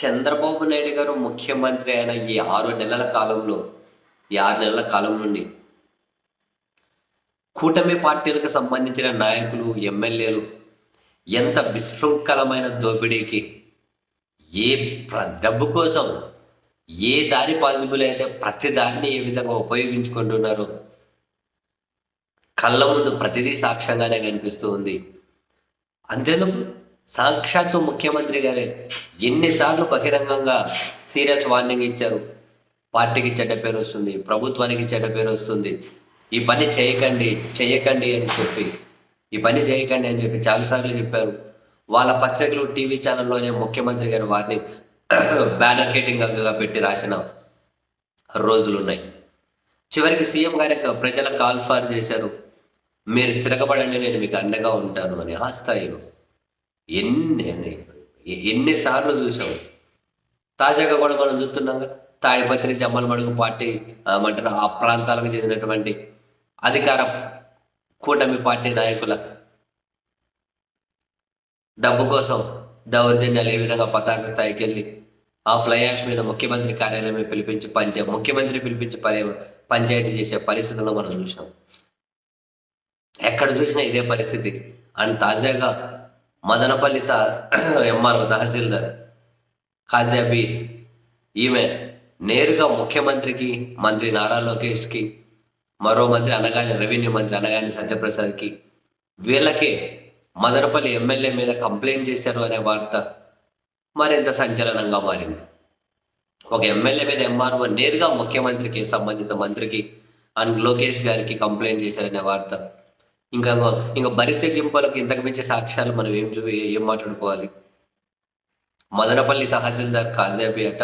చంద్రబాబు నాయుడు గారు ముఖ్యమంత్రి అయిన ఈ 6 నెలల కాలంలో, ఈ 6 నెలల కాలం నుండి కూటమి పార్టీలకు సంబంధించిన నాయకులు, ఎమ్మెల్యేలు ఎంత విశృంఖలమైన దోపిడీకి, ఏ డబ్బు కోసం ఏ దారి పాసిబుల్ అయితే ప్రతి దారిని ఏ విధంగా ఉపయోగించుకుంటున్నారో కళ్ళ ముందు ప్రతిదీ సాక్ష్యంగానే కనిపిస్తూ ఉంది. అంతేందుకు సాక్షాత్తు ముఖ్యమంత్రి గారే ఎన్నిసార్లు బహిరంగంగా సీరియస్ వార్నింగ్ ఇచ్చారు. పార్టీకి చెడ్డ పేరు వస్తుంది, ప్రభుత్వానికి చెడ్డ పేరు వస్తుంది, ఈ పని చేయకండి చేయకండి అని చెప్పి ఈ పని చేయకండి అని చెప్పి చాలాసార్లు చెప్పారు. వాళ్ళ పత్రికలు, టీవీ ఛానల్లోనే ముఖ్యమంత్రి గారు వారిని బ్యానర్ హెడ్డింగ్గా పెట్టి రాసిన రోజులు ఉన్నాయి. చివరికి సీఎం గారి ప్రజలకు కాల్ ఫార్ చేశారు, మీరు తిరగబడండి, నేను మీకు అండగా ఉంటాను అని. ఆ స్థాయిలో ఎన్నిసార్లు చూసాం. తాజాగా కూడా మనం చూస్తున్నాం, తాడిపత్రి, జమ్మలమడుగు పార్టీ ఏమంటారు ఆ ప్రాంతాలకు చెందినటువంటి అధికార కూటమి పార్టీ నాయకుల డబ్బు కోసం దౌర్జన్యాలు ఏ విధంగా పతాక స్థాయికి వెళ్ళి ఆ ఫ్లై యాష్ మీద ముఖ్యమంత్రి కార్యాలయం పిలిపించి ముఖ్యమంత్రి పిలిపించి పంచాయతీ చేసే పరిస్థితుల్లో మనం చూసాం. ఎక్కడ చూసినా ఇదే పరిస్థితి. అండ్ తాజాగా మదనపల్లి ఎంఆర్ఓ తహసీల్దార్ కాజాబీ ఈమె నేరుగా ముఖ్యమంత్రికి, మంత్రి నారా లోకేష్కి, మరో మంత్రి అనగానే రెవెన్యూ మంత్రి అనగానే సత్యప్రసాద్కి, వీళ్ళకే మదనపల్లి ఎమ్మెల్యే మీద కంప్లైంట్ చేశారు అనే వార్త మరింత సంచలనంగా మారింది. ఒక ఎమ్మెల్యే మీద ఎంఆర్ఓ నేరుగా ముఖ్యమంత్రికి, సంబంధిత మంత్రికి అండ్ లోకేష్ గారికి కంప్లైంట్ చేశారనే వార్త. ఇంకా బరి తెగింపులకు ఇంతకు మించే సాక్ష్యాలు మనం ఏం మాట్లాడుకోవాలి. మదనపల్లి తహసీల్దార్ కాజాబీ అట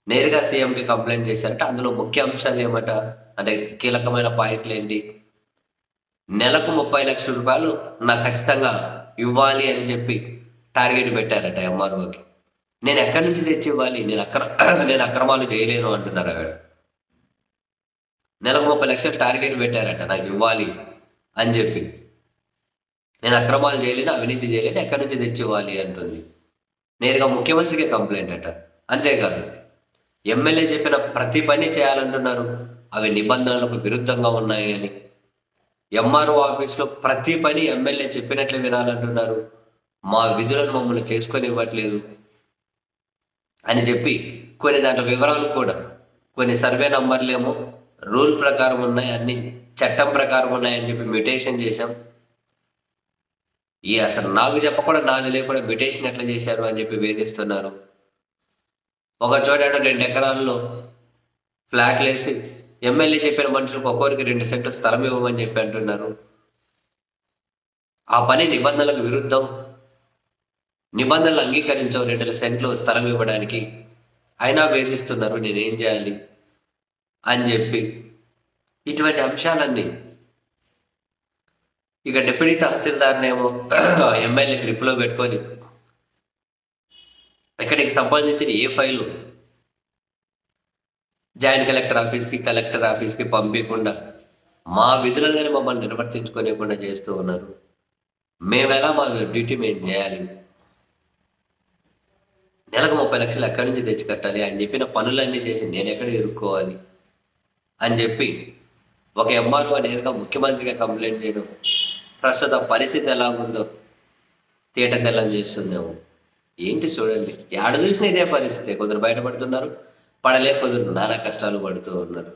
నేరుగా సీఎంకి కంప్లైంట్ చేశారట. అందులో ముఖ్య అంశాలు ఏమట అంటే కీలకమైన పాయింట్లు ఏంటి, నెలకు 30 లక్షల రూపాయలు నాకు ఖచ్చితంగా ఇవ్వాలి అని చెప్పి టార్గెట్ పెట్టారట ఎంఆర్ఓకి. నేను ఎక్కడి నుంచి తెచ్చి ఇవ్వాలి, నేను అక్రమాలు చేయలేను అంటున్నారు. నెలకు 30 లక్షలు టార్గెట్ పెట్టారట నాకు ఇవ్వాలి అని చెప్పి. నేను అక్రమాలు చేయలేను, అవినీతి చేయలేను, ఎక్కడి నుంచి తెచ్చి ఇవ్వాలి అంటుంది. నేరుగా ముఖ్యమంత్రికి కంప్లైంట్ అట. అంతేకాదు, ఎమ్మెల్యే చెప్పిన ప్రతి పని చేయాలంటున్నారు, అవి నిబంధనలకు విరుద్ధంగా ఉన్నాయి అని. ఎంఆర్ఓ ఆఫీస్లో ప్రతి పని ఎమ్మెల్యే చెప్పినట్లు వినాలంటున్నారు, మా విధులను మమ్మల్ని చేసుకొని ఇవ్వట్లేదు అని చెప్పి కొన్ని దాంట్లో వివరాలు కూడా, కొన్ని సర్వే నంబర్లేమో రూల్ ప్రకారం ఉన్నాయి, అన్ని చట్టం ప్రకారం ఉన్నాయని చెప్పి మ్యూటేషన్ చేశాం. అసలు నాకు చెప్పకుండా, నాది లేకుండా మ్యూటేషన్ ఎట్లా చేశారు అని చెప్పి వేధిస్తున్నారు. ఒక చోట 2 ఎకరాల్లో ఫ్లాట్లు వేసి ఎమ్మెల్యే చెప్పిన మనుషులకు ఒక్కొరికి 2 సెంట్లు స్థలం ఇవ్వమని చెప్పి అంటున్నారు. ఆ పని నిబంధనలకు విరుద్ధం, నిబంధనలు అంగీకరించవు 2 సెంట్లు స్థలం ఇవ్వడానికి, అయినా వేధిస్తున్నారు, నేనేం చేయాలి అని చెప్పి. ఇటువంటి అంశాలన్నీ ఇక డిప్యూటీ తహసీల్దార్నేమో ఎమ్మెల్యే గ్రిప్లో పెట్టుకొని ఇక్కడికి సంబంధించిన ఏ ఫైలు జాయింట్ కలెక్టర్ ఆఫీస్కి, కలెక్టర్ ఆఫీస్కి పంపించకుండా మా విధులను మమ్మల్ని నిర్వర్తించుకోలేకుండా చేస్తూ ఉన్నారు. మేమెలా మా డ్యూటీ మేము చేయాలి, నెలకు 30 లక్షలు ఎక్కడి నుంచి తెచ్చి కట్టాలి, ఆయన చెప్పిన పనులన్నీ చేసి నేను ఎక్కడ ఇరుక్కోవాలి అని చెప్పి ఒక ఎంఆర్ఓ నేరుగా ముఖ్యమంత్రిగా కంప్లైంట్ చేయడం ప్రస్తుత పరిస్థితి ఎలా ఉందో తీటతెల్లం చేస్తుందేమో. ఏంటి చూడండి, ఎక్కడ చూసినా ఇదే పరిస్థితి. కొందరు బయటపడుతున్నారు, పడలే, కొందరు నానా కష్టాలు పడుతూ ఉన్నారు.